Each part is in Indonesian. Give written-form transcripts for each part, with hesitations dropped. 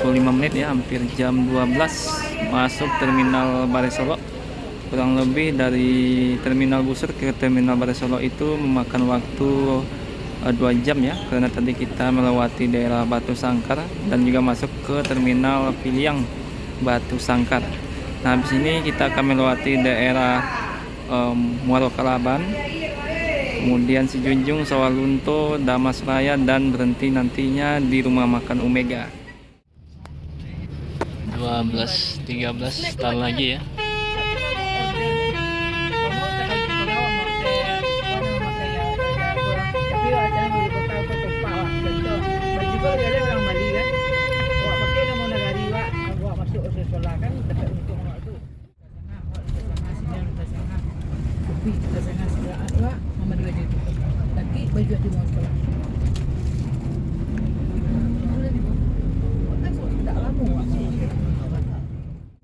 menit ya, hampir jam 12 masuk terminal Balai Solo. Kurang lebih dari terminal Busur ke terminal Balai Solo itu memakan waktu 2 jam ya, karena tadi kita melewati daerah Batu Sangkar dan juga masuk ke terminal Piliang Batu Sangkar. Nah, habis ini kita akan melewati daerah Muaro Kalaban, kemudian Sijunjung, Sawalunto, Damas Raya, dan berhenti nantinya di rumah makan Omega. 12.13 tahun lagi ya.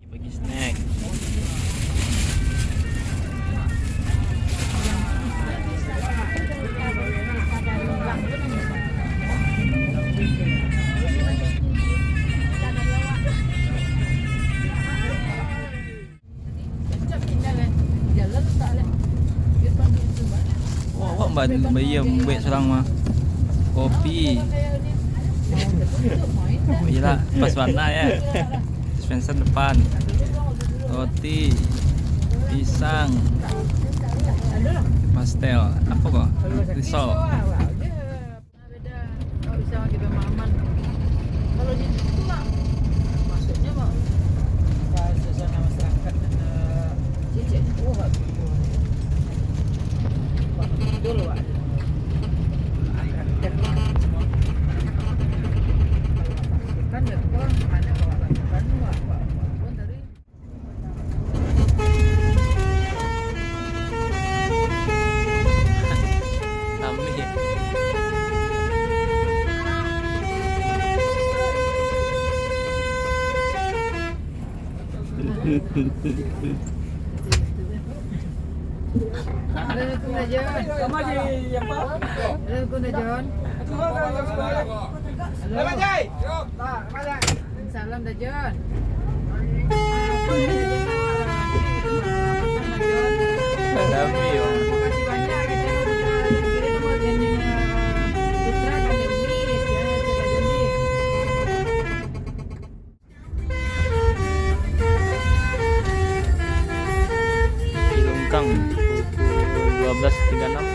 Bagi snack. Wah, bayam baik serang mah. Kopi. Gila, pas warna ya. Dispenser depan. Roti, pisang, pastel, apa kok? Risol. Salam dah John. Cilungkang 12.36.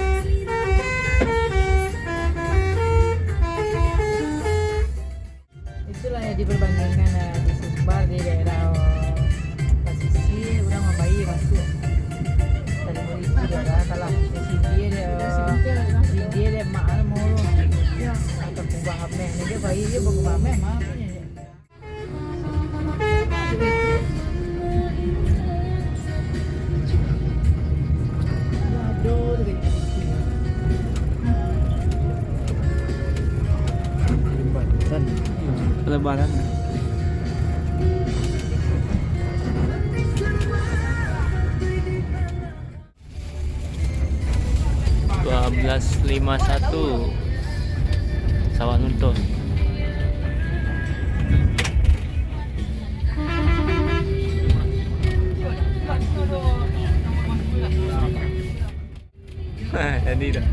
Itulah ya diperbandingkan di Sumbar di daerah Pasisi udah membayi masuk dari mulai itu dia kalah dia dia mahal mulu atau kubang apa ini dia bayi dia berkubang apa mah Lebaran. .12.51 Sawalunto. Jadi dah.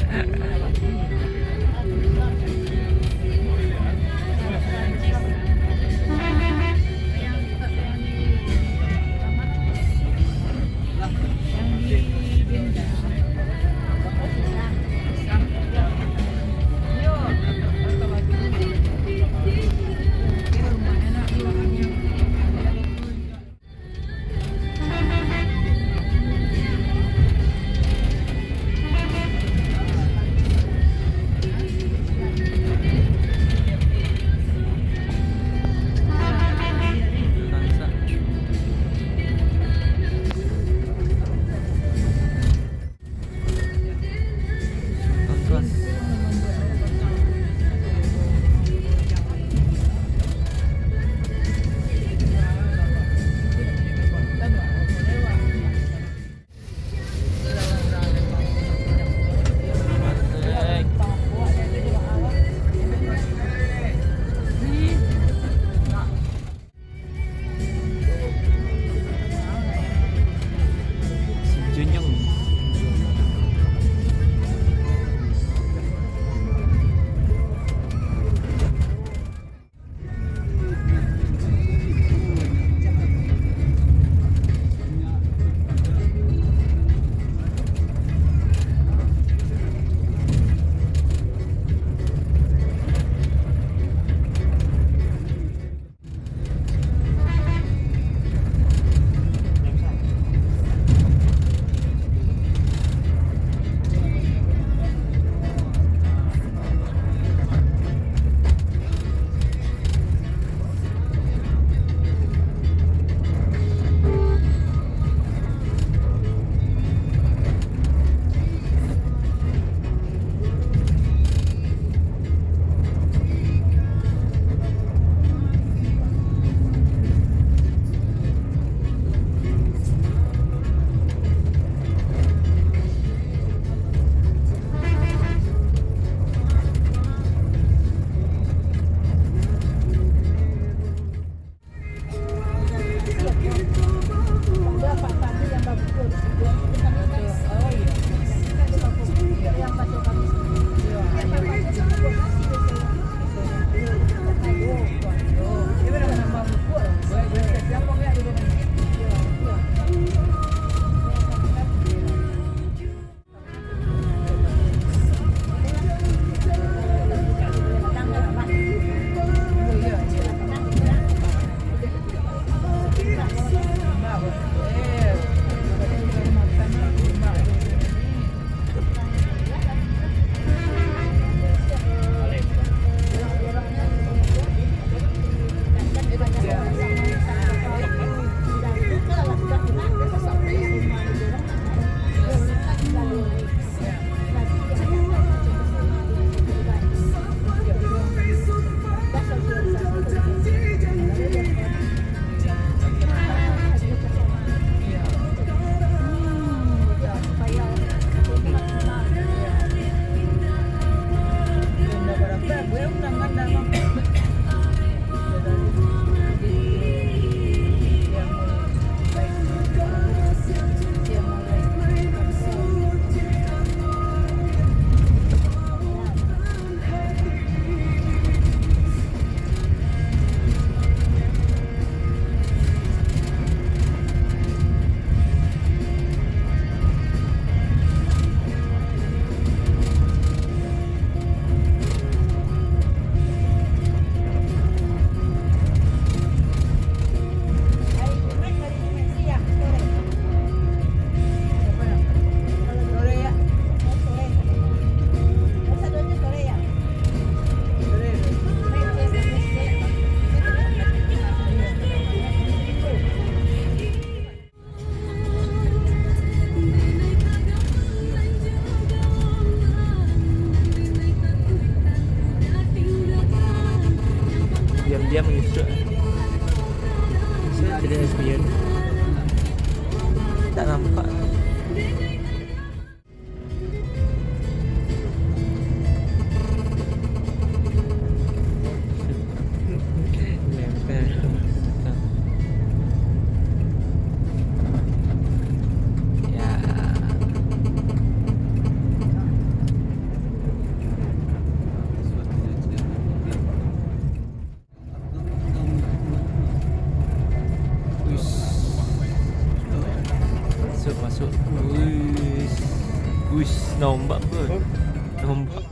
Saya tidak espion. Tak nampak. Nempel. Ya. Masuk. Wis, nombak bro. Nombak.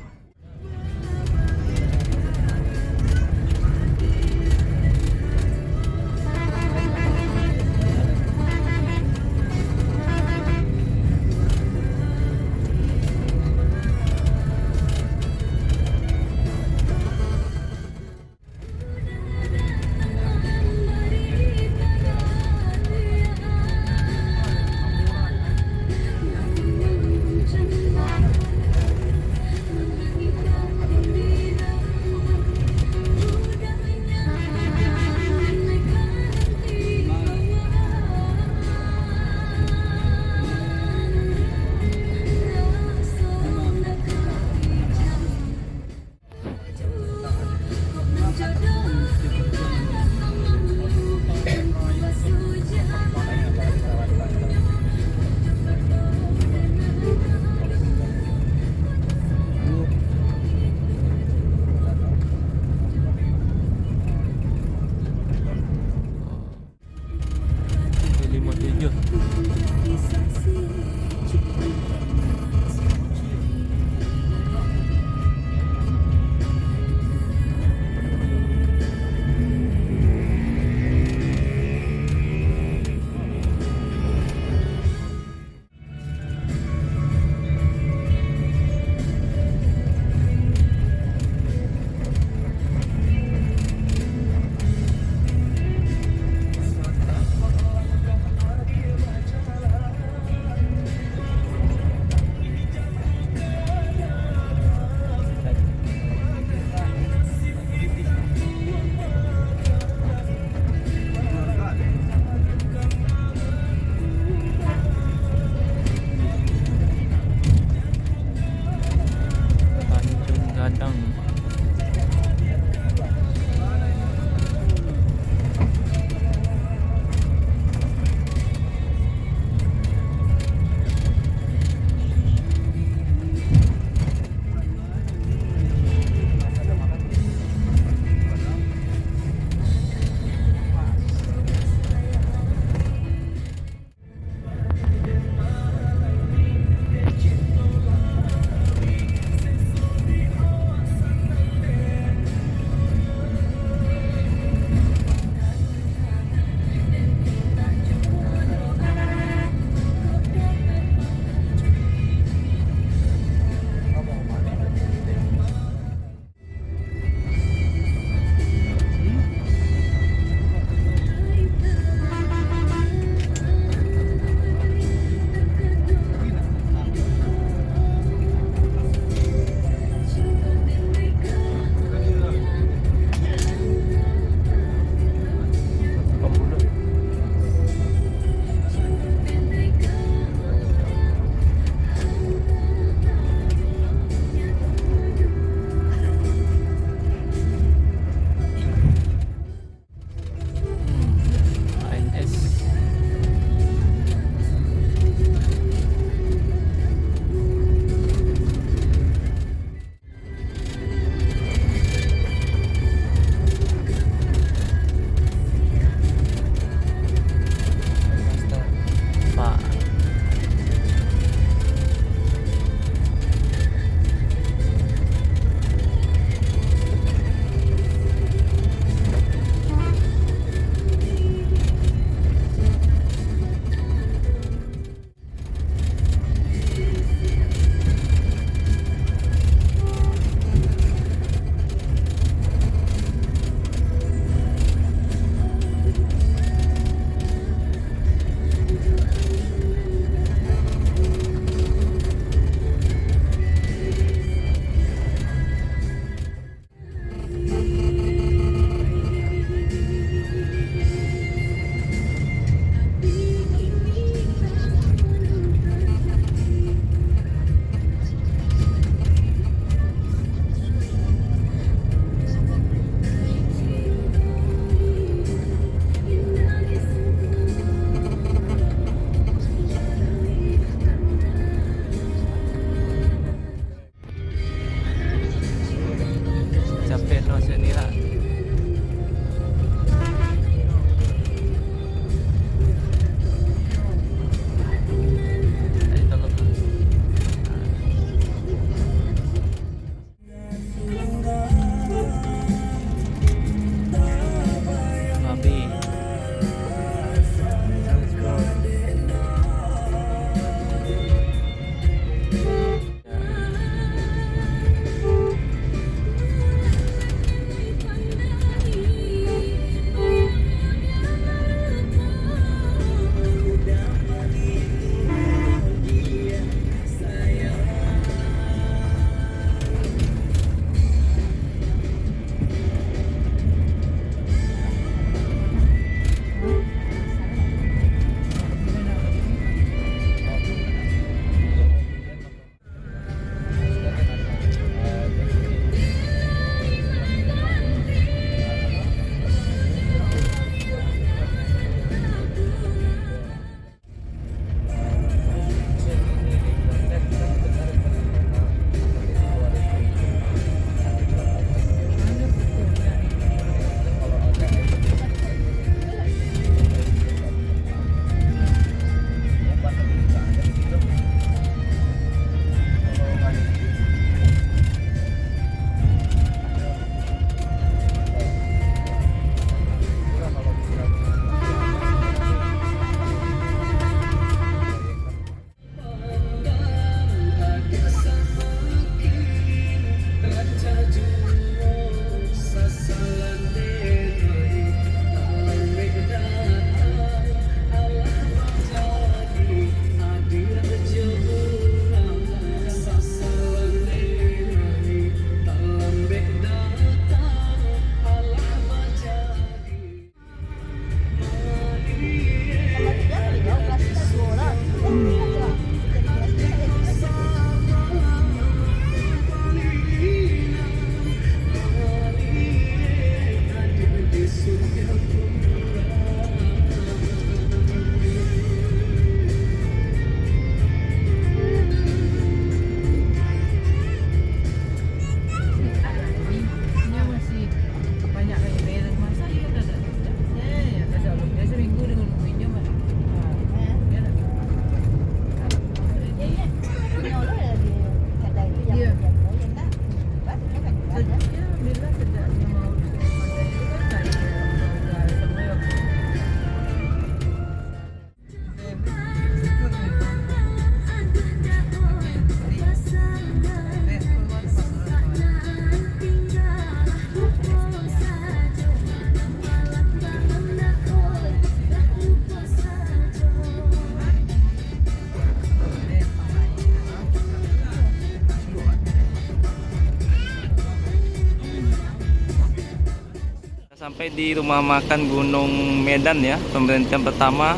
Sampai di rumah makan Gunung Medan ya, pemberhentian pertama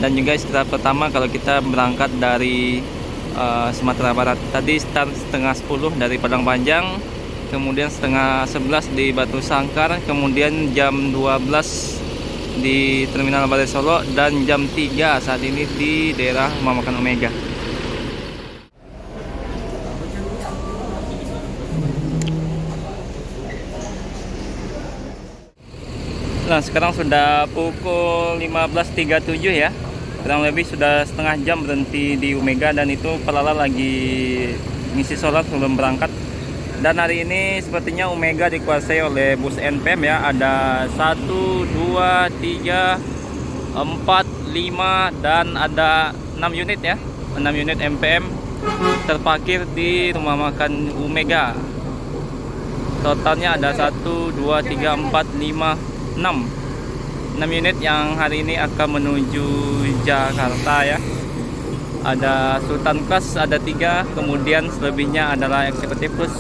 dan juga istirahat pertama kalau kita berangkat dari Sumatera Barat. Tadi start setengah 10 dari Padang Panjang, kemudian setengah 11 di Batu Sangkar, kemudian jam 12 di Terminal Balai Solo, dan jam 3 saat ini di daerah rumah makan Omega. Nah, sekarang sudah pukul 15.37 ya. Kurang lebih sudah setengah jam berhenti di Omega, dan itu Pelala lagi ngisi sholat sebelum berangkat. Dan hari ini sepertinya Omega dikuasai oleh bus NPM ya. Ada 1, 2, 3, 4, 5 dan ada 6 unit ya. 6 unit NPM terparkir di rumah makan Omega. Totalnya ada 1, 2, 3, 4, 5, 6 unit yang hari ini akan menuju Jakarta ya. Ada Sultan Class ada 3, kemudian selebihnya adalah Executive Plus.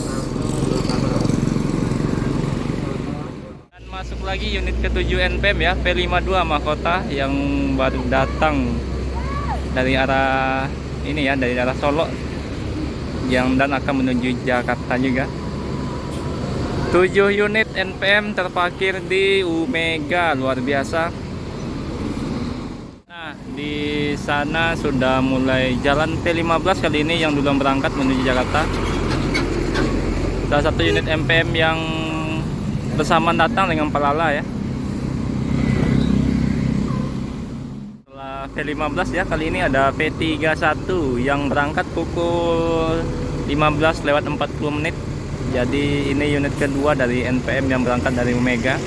Dan masuk lagi unit ke-7 NPM ya, P52 Mahkota yang baru datang dari arah ini ya, dari arah Solo, yang dan akan menuju Jakarta juga. 7 unit NPM terparkir di Omega, luar biasa. Nah, di sana sudah mulai jalan P15 kali ini yang duluan berangkat menuju Jakarta. Salah satu unit NPM yang bersamaan datang dengan Pelala ya. Setelah P15 ya, kali ini ada P31 yang berangkat pukul 15:40. Jadi ini unit kedua dari NPM yang berangkat dari Omega.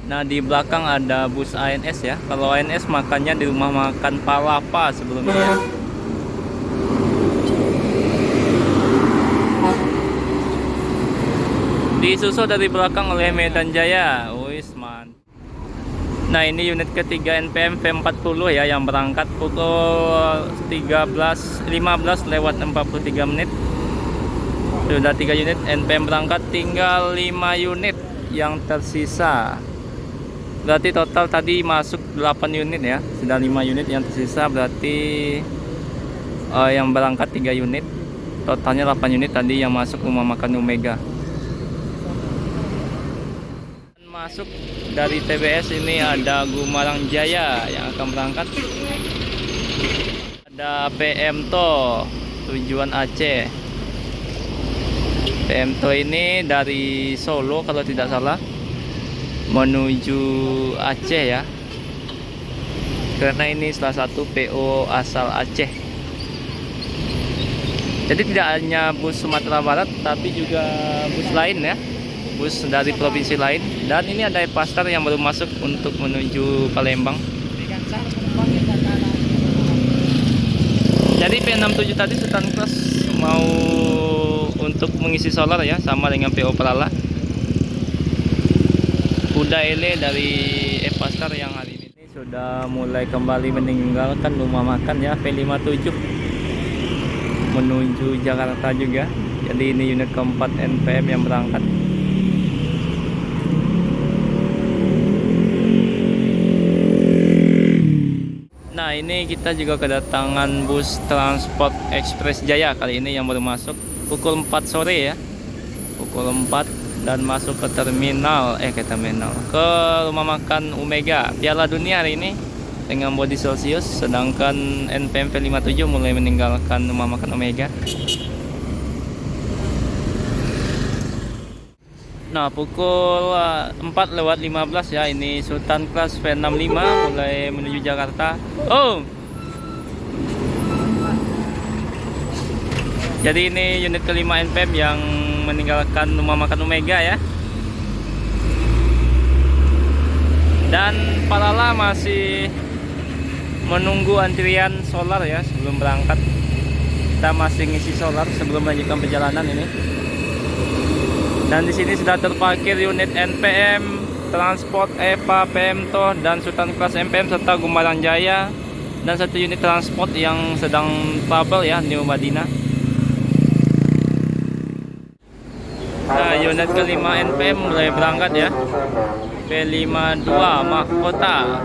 Nah, di belakang ada bus ANS ya. Kalau ANS makannya di rumah makan Palapa sebelumnya. Disusul dari belakang oleh Medan Jaya. Wisman. Nah, ini unit ketiga NPM V40 ya, yang berangkat pukul 15:43 menit. Sudah 3 unit NPM berangkat, tinggal 5 unit yang tersisa. Berarti total tadi masuk 8 unit ya. Sudah 5 unit yang tersisa, berarti yang berangkat 3 unit. Totalnya 8 unit tadi yang masuk rumah makan Omega. Masuk dari TBS ini ada Gumarang Jaya yang akan berangkat. Ada PM To tujuan Aceh. PM To ini dari Solo kalau tidak salah menuju Aceh ya. Karena ini salah satu PO asal Aceh. Jadi tidak hanya bus Sumatera Barat tapi juga bus lain ya. Bus dari provinsi lain, dan ini ada Epastar yang baru masuk untuk menuju Palembang. Jadi P67 tadi Sultan Class mau untuk mengisi solar ya, sama dengan PO Palala. Kuda Ele dari Epastar yang hari ini sudah mulai kembali meninggalkan rumah makan ya, P57 menuju Jakarta juga. Jadi ini unit keempat NPM yang berangkat. Nah, ini kita juga kedatangan bus Transport Express Jaya kali ini yang baru masuk pukul 4 sore ya. Pukul 4 dan masuk ke terminal ke rumah makan Omega. Piala Dunia hari ini dengan bodi Celsius, sedangkan NPM V57 mulai meninggalkan rumah makan Omega. Nah, pukul 4:15 ya, ini Sultan Class V65 mulai menuju Jakarta. Oh, jadi ini unit kelima NPM yang meninggalkan rumah makan Omega ya. Dan Palala masih menunggu antrian solar ya sebelum berangkat. Kita masih ngisi solar sebelum melanjutkan perjalanan ini. Dan di sini sudah terparkir unit NPM, Transport EPA, PM To, dan Sultan Class NPM serta Gumarang Jaya, dan satu unit transport yang sedang trouble ya, New Madinah. Nah, unit kelima NPM mulai berangkat ya, P52 Mahkota.